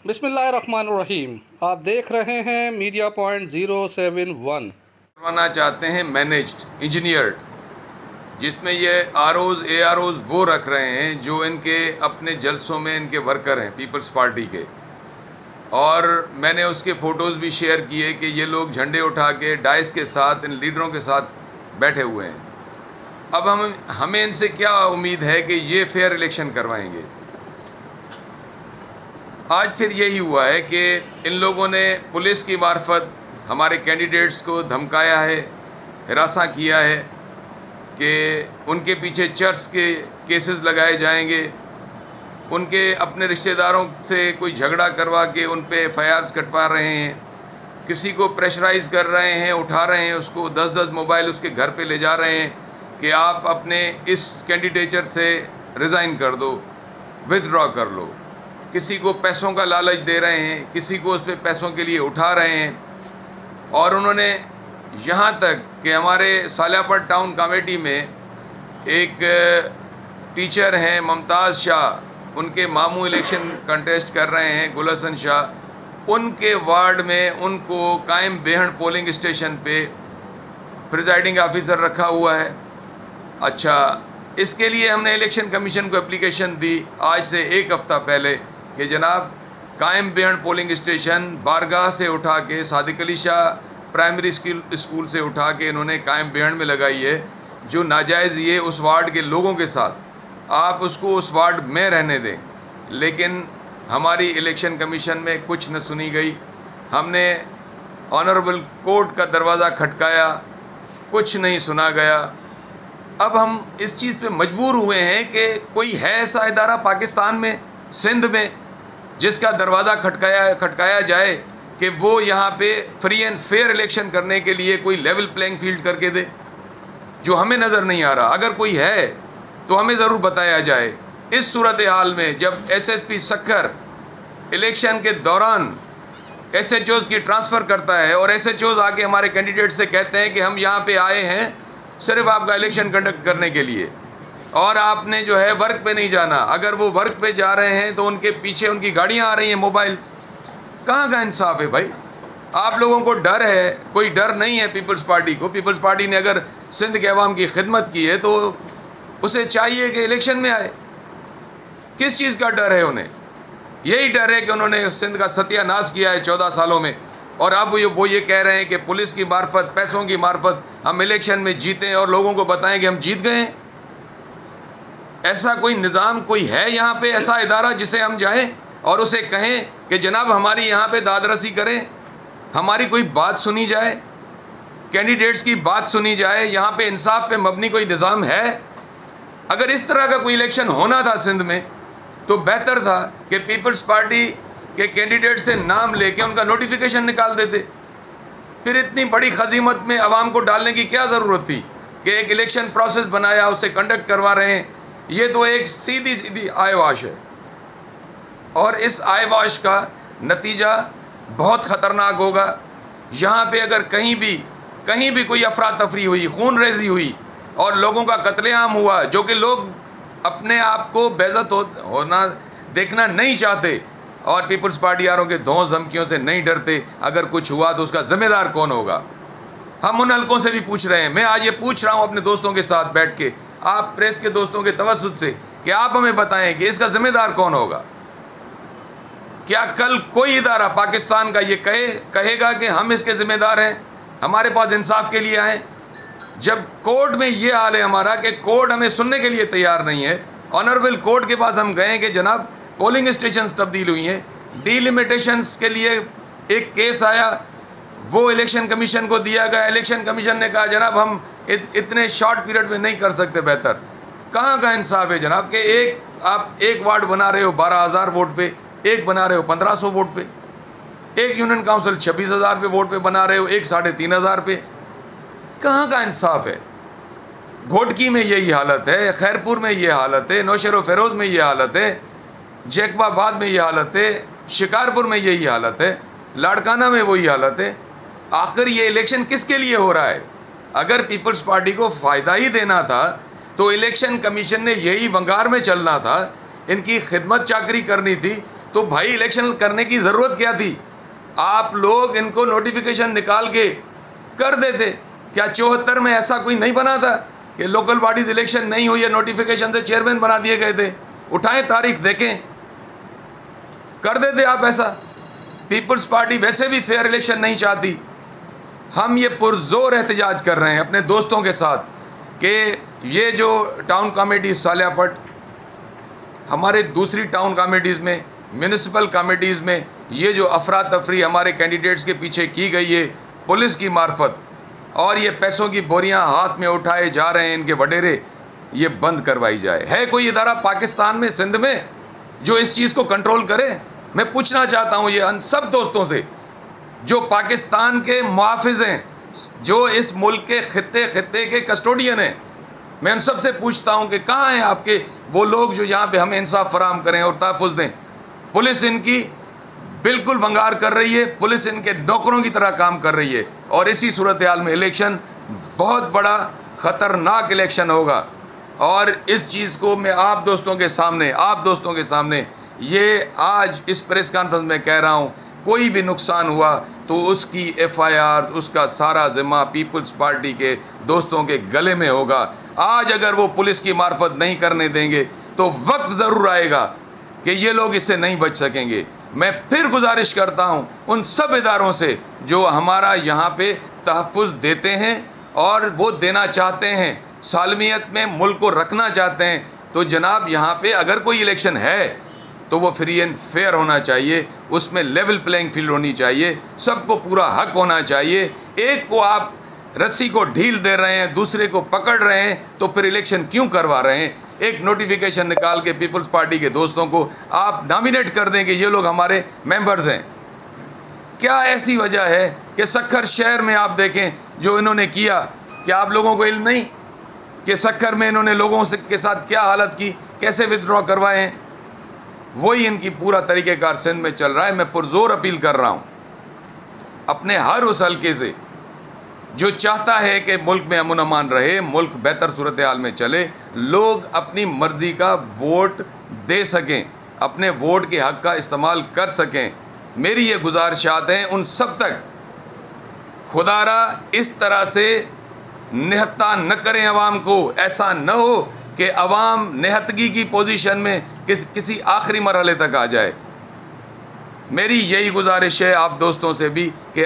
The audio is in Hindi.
बिस्मिल्लाहिर्रहमानिर्रहीम। आप देख रहे हैं मीडिया पॉइंट 071। करवाना चाहते हैं मैनेज्ड इंजीनियर्ड, जिसमें ये आरओज एआरओज वो रख रहे हैं जो इनके अपने जलसों में इनके वर्कर हैं पीपल्स पार्टी के। और मैंने उसके फ़ोटोज़ भी शेयर किए कि ये लोग झंडे उठा के डाइस के साथ इन लीडरों के साथ बैठे हुए हैं। अब हमें इनसे क्या उम्मीद है कि ये फेयर इलेक्शन करवाएंगे। आज फिर यही हुआ है कि इन लोगों ने पुलिस की मार्फत हमारे कैंडिडेट्स को धमकाया है, हिरासा किया है कि उनके पीछे चर्च के केसेस लगाए जाएंगे, उनके अपने रिश्तेदारों से कोई झगड़ा करवा के उन पे एफआईआर्स कटवा रहे हैं, किसी को प्रेशराइज कर रहे हैं, उठा रहे हैं उसको 10-10 मोबाइल उसके घर पे ले जा रहे हैं कि आप अपने इस कैंडिडेचर से रिज़ाइन कर दो, विथड्रॉ कर लो। किसी को पैसों का लालच दे रहे हैं, किसी को उस पर पैसों के लिए उठा रहे हैं। और उन्होंने यहाँ तक कि हमारे सालियापट टाउन कमेटी में एक टीचर हैं मुमताज़ शाह, उनके मामू इलेक्शन कंटेस्ट कर रहे हैं गुल हसन शाह, उनके वार्ड में उनको कायम बेहन पोलिंग स्टेशन पे प्रिजाइडिंग ऑफिसर रखा हुआ है। अच्छा, इसके लिए हमने इलेक्शन कमीशन को एप्लीकेशन दी आज से एक हफ़्ता पहले कि जनाब कायम बेहन पोलिंग स्टेशन बारगाह से उठा के सादिक अली शाह प्राइमरी स्कूल से उठा के इन्होंने कायम बेहन में लगाई है, जो नाजायज़ ये उस वार्ड के लोगों के साथ आप उसको उस वार्ड में रहने दें। लेकिन हमारी इलेक्शन कमीशन में कुछ न सुनी गई। हमने ऑनरेबल कोर्ट का दरवाज़ा खटकाया, कुछ नहीं सुना गया। अब हम इस चीज़ पे मजबूर हुए हैं कि कोई है ऐसा इदारा पाकिस्तान में, सिंध में, जिसका दरवाज़ा खटकाया जाए कि वो यहाँ पे फ्री एंड फेयर इलेक्शन करने के लिए कोई लेवल प्लेइंग फील्ड करके दे, जो हमें नज़र नहीं आ रहा। अगर कोई है तो हमें ज़रूर बताया जाए। इस सूरत हाल में जब एसएसपी सक्खर इलेक्शन के दौरान एसएचओज़ की ट्रांसफ़र करता है और एसएचओज़ आके हमारे कैंडिडेट से कहते हैं कि हम यहाँ पे आए हैं सिर्फ आपका इलेक्शन कंडक्ट करने के लिए और आपने जो है वर्क पे नहीं जाना। अगर वो वर्क पे जा रहे हैं तो उनके पीछे उनकी गाड़ियाँ आ रही हैं, मोबाइल्स। कहाँ का इंसाफ है भाई? आप लोगों को डर है, कोई डर नहीं है पीपल्स पार्टी को। पीपल्स पार्टी ने अगर सिंध के अवाम की खिदमत की है तो उसे चाहिए कि इलेक्शन में आए। किस चीज़ का डर है उन्हें? यही डर है कि उन्होंने सिंध का सत्यानाश किया है 14 सालों में, और अब वो ये कह रहे हैं कि पुलिस की मार्फत, पैसों की मार्फत हम इलेक्शन में जीतें और लोगों को बताएं कि हम जीत गए हैं। ऐसा कोई निज़ाम कोई है यहाँ पे, ऐसा इदारा जिसे हम जाएं और उसे कहें कि जनाब हमारी यहाँ पे दादरसी करें, हमारी कोई बात सुनी जाए, कैंडिडेट्स की बात सुनी जाए, यहाँ पे इंसाफ पे मबनी कोई निज़ाम है? अगर इस तरह का कोई इलेक्शन होना था सिंध में तो बेहतर था कि पीपल्स पार्टी के कैंडिडेट से नाम लेके उनका नोटिफिकेशन निकाल देते। फिर इतनी बड़ी खजीमत में आवाम को डालने की क्या ज़रूरत थी कि एक इलेक्शन प्रोसेस बनाया, उसे कंडक्ट करवा रहे हैं। ये तो एक सीधी सीधी आयवाश है और इस आयवाश का नतीजा बहुत ख़तरनाक होगा। यहाँ पे अगर कहीं भी कोई अफरा तफरी हुई, खून रेजी हुई और लोगों का कत्लेआम हुआ, जो कि लोग अपने आप को बेइज्जत होना देखना नहीं चाहते और पीपल्स पार्टी यारों के धौंस धमकियों से नहीं डरते, अगर कुछ हुआ तो उसका ज़िम्मेदार कौन होगा? हम उन हलकों से भी पूछ रहे हैं। मैं आज ये पूछ रहा हूँ अपने दोस्तों के साथ बैठ के, आप प्रेस के दोस्तों के तवज्जुद से, कि आप हमें बताएं कि इसका ज़िम्मेदार कौन होगा? क्या कल कोई इदारा पाकिस्तान का ये कहेगा कि हम इसके ज़िम्मेदार हैं, हमारे पास इंसाफ के लिए आएँ? जब कोर्ट में ये हाल है हमारा कि कोर्ट हमें सुनने के लिए तैयार नहीं है। ऑनरेबल कोर्ट के पास हम गए कि जनाब पोलिंग स्टेशंस तब्दील हुई हैं, डीलिमिटेशंस के लिए एक केस आया, वो इलेक्शन कमीशन को दिया गया। इलेक्शन कमीशन ने कहा जनाब हम इतने शॉर्ट पीरियड में नहीं कर सकते बेहतर। कहाँ का इंसाफ है जनाब कि आप एक वार्ड बना रहे हो 12,000 वोट पे, एक बना रहे हो 1,500 वोट पे, एक यूनियन काउंसिल 26,000 पे वोट पे बना रहे हो, एक 3,500 पे। कहाँ का इंसाफ है? घोटकी में यही हालत है, खैरपुर में ये हालत है, नौशेरो फेरोज़ में ये हालत है, जैकबाबाद में ये हालत है, शिकारपुर में यही हालत है, लाड़काना में वही हालत है। आखिर ये इलेक्शन किसके लिए हो रहा है? अगर पीपल्स पार्टी को फ़ायदा ही देना था तो इलेक्शन कमीशन ने यही वंगार में चलना था, इनकी खिदमत चाकरी करनी थी तो भाई इलेक्शन करने की ज़रूरत क्या थी? आप लोग इनको नोटिफिकेशन निकाल के कर देते। क्या 74 में ऐसा कोई नहीं बना था कि लोकल बॉडीज इलेक्शन नहीं हुई है, नोटिफिकेशन से चेयरमैन बना दिए गए थे? उठाएं तारीख देखें, कर देते आप ऐसा। पीपल्स पार्टी वैसे भी फेयर इलेक्शन नहीं चाहती। हम ये पुरजोर एहतजाज कर रहे हैं अपने दोस्तों के साथ कि ये जो टाउन कमेटी सालियापट, हमारे दूसरी टाउन कमेटीज़ में, म्यूनिसिपल कमेटीज़ में ये जो अफरा तफरी हमारे कैंडिडेट्स के पीछे की गई है पुलिस की मार्फत, और ये पैसों की बोरियां हाथ में उठाए जा रहे हैं इनके वडेरे, ये बंद करवाई जाए। है कोई इदारा पाकिस्तान में, सिंध में, जो इस चीज़ को कंट्रोल करे? मैं पूछना चाहता हूँ ये उन सब दोस्तों से जो पाकिस्तान के मुहाफ़िज़ हैं, जो इस मुल्क के खित्ते के कस्टोडियन हैं। मैं उन सब से पूछता हूँ कि कहाँ हैं आपके वो लोग जो यहाँ पे हमें इंसाफ फराहम करें और तहफ़्फ़ुज़ दें? पुलिस इनकी बिल्कुल भंगार कर रही है, पुलिस इनके नौकरों की तरह काम कर रही है, और इसी सूरत हाल में इलेक्शन बहुत बड़ा ख़तरनाक इलेक्शन होगा। और इस चीज़ को मैं आप दोस्तों के सामने ये आज इस प्रेस कॉन्फ्रेंस में कह रहा हूँ, कोई भी नुकसान हुआ तो उसकी FIR, उसका सारा ज़िम्मा पीपल्स पार्टी के दोस्तों के गले में होगा। आज अगर वो पुलिस की मार्फत नहीं करने देंगे तो वक्त ज़रूर आएगा कि ये लोग इससे नहीं बच सकेंगे। मैं फिर गुजारिश करता हूँ उन सब इदारों से जो हमारा यहाँ पे तहफ़्फ़ुज़ देते हैं और वो देना चाहते हैं, सालमियत में मुल्क को रखना चाहते हैं, तो जनाब यहाँ पे अगर कोई इलेक्शन है तो वो फ्री एंड फेयर होना चाहिए, उसमें लेवल प्लेइंग फील्ड होनी चाहिए, सबको पूरा हक होना चाहिए। एक को आप रस्सी को ढील दे रहे हैं, दूसरे को पकड़ रहे हैं, तो फिर इलेक्शन क्यों करवा रहे हैं? एक नोटिफिकेशन निकाल के पीपल्स पार्टी के दोस्तों को आप नॉमिनेट कर दें कि ये लोग हमारे मेंबर्स हैं। क्या ऐसी वजह है कि सक्खर शहर में आप देखें जो इन्होंने किया, क्या आप लोगों को इल्म नहीं कि सक्खर में इन्होंने लोगों से के साथ क्या हालत की, कैसे विथड्रॉ करवाए हैं? वही इनकी पूरा तरीक़ेकार सिंध में चल रहा है। मैं पुरजोर अपील कर रहा हूँ अपने हर उस हल्के से जो चाहता है कि मुल्क में अमन अमान रहे, मुल्क बेहतर सूरत हाल में चले, लोग अपनी मर्ज़ी का वोट दे सकें, अपने वोट के हक़ का इस्तेमाल कर सकें। मेरी ये गुजारिशात हैं उन सब तक, खुदारा इस तरह से निहत्ता न करें अवाम को। ऐसा न हो कि अवाम निहत्तगी की पोजीशन में किसी आखिरी मरहले तक आ जाए। मेरी यही गुजारिश है आप दोस्तों से भी कि